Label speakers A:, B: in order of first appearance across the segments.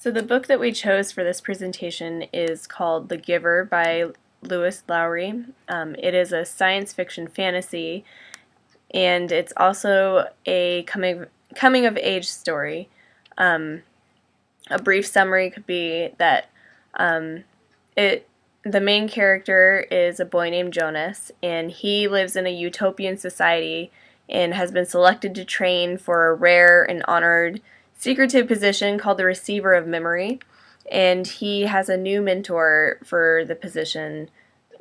A: So the book that we chose for this presentation is called The Giver by Lewis Lowry. It is a science fiction fantasy, and it's also a coming of age story. A brief summary could be that um, the main character is a boy named Jonas, and he lives in a utopian society and has been selected to train for a rare and honored secretive position called the Receiver of Memory. And he has a new mentor for the position,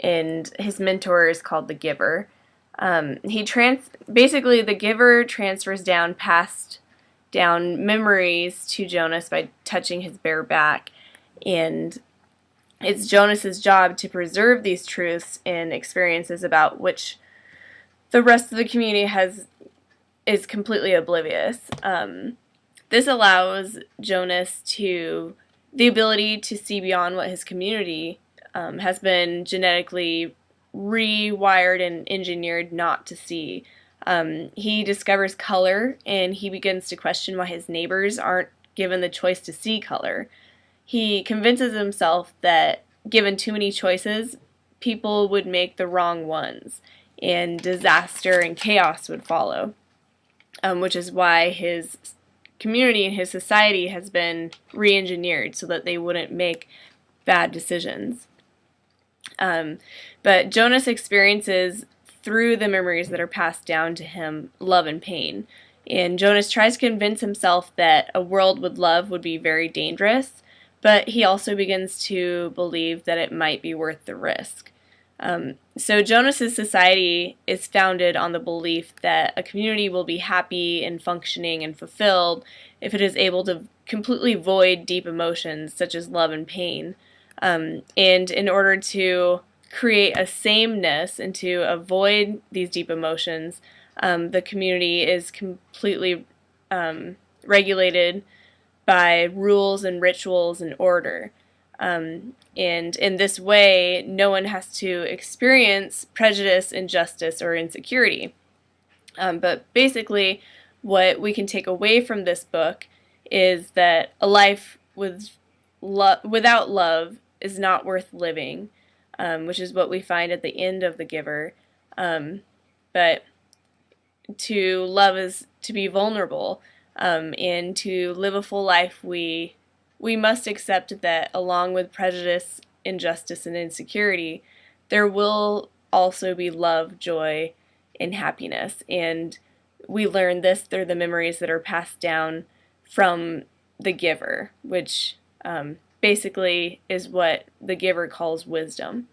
A: and his mentor is called the Giver. Basically the Giver transfers down memories to Jonas by touching his bare back, and it's Jonas's job to preserve these truths and experiences about which the rest of the community is completely oblivious. This allows Jonas the ability to see beyond what his community has been genetically rewired and engineered not to see. He discovers color, and he begins to question why his neighbors aren't given the choice to see color. He convinces himself that given too many choices, people would make the wrong ones, and disaster and chaos would follow, which is why his community and his society has been re-engineered so that they wouldn't make bad decisions. But Jonas experiences, through the memories that are passed down to him, love and pain. And Jonas tries to convince himself that a world with love would be very dangerous, but he also begins to believe that it might be worth the risk. So Jonas's society is founded on the belief that a community will be happy and functioning and fulfilled if it is able to completely void deep emotions such as love and pain. And in order to create a sameness and to avoid these deep emotions, the community is completely regulated by rules and rituals and order. And in this way, no one has to experience prejudice, injustice, or insecurity. But basically, what we can take away from this book is that a life without love is not worth living, which is what we find at the end of The Giver. But to love is to be vulnerable, and to live a full life, we must accept that along with prejudice, injustice, and insecurity, there will also be love, joy, and happiness. And we learn this through the memories that are passed down from the Giver, which basically is what the Giver calls wisdom.